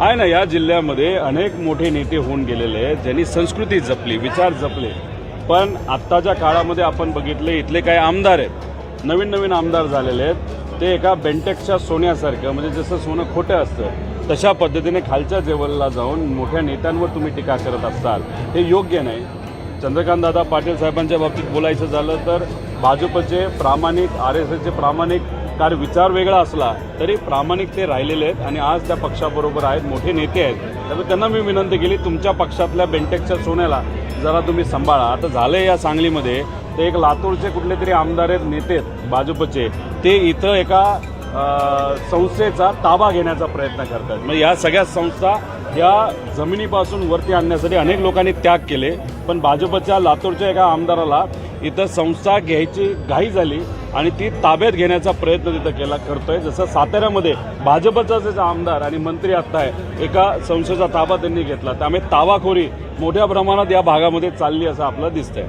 आहे ना, या जिल्ह्यामध्ये अनेक मोठे नेते होऊन गेलेले आहेत ज्यांनी संस्कृती जपली, विचार जपले. पण आत्ताच्या काळामध्ये आपण बघितले इथले काही आमदार आहेत, नवीन आमदार झालेले आहेत, ते एका बेंटेक्सच्या सोन्यासारखं, म्हणजे जसं सोनं खोटं असतं तशा पद्धतीने खालच्या लेवलला जाऊन मोठ्या नेत्यांवर तुम्ही टीका करत असाल, हे योग्य नाही. चंद्रकांतदादा पाटील साहेबांच्या बाबतीत बोलायचं झालं तर भाजपचे प्रामाणिक, RSSचे प्रामाणिक कार्य विचार वेगळा असला तरी प्रामाणिक ते राहिलेले आहेत आणि आज त्या पक्षाबरोबर आहेत, मोठे नेते आहेत. त्यामुळे त्यांना मी विनंती केली, तुमच्या पक्षातल्या बेंटेक्सच्या सोन्याला जरा तुम्ही सांभाळा. आता झाले या सांगलीमध्ये ते एक लातूरचे कुठले तरी आमदार आहेत, नेते आहेत भाजपचे, ते इथं एका संस्थेचा ताबा घेण्याचा प्रयत्न करतात. म्हणजे या सगळ्या संस्था या जमिनीपासून वरती आणण्यासाठी अनेक लोकांनी त्याग केले, पण भाजपच्या लातूरच्या एका आमदाराला इथं संस्था घ्यायची घाई झाली आणि ती ताब्यात घेण्याचा प्रयत्न तिथं करतोय. जसं साताऱ्यामध्ये भाजपचा जे आमदार आणि मंत्री आत्ता आहे, एका संस्थेचा ताबा त्यांनी घेतला. त्यामुळे ताबाखोरी मोठ्या प्रमाणात या भागामध्ये चालली असं आपलं दिसतंय.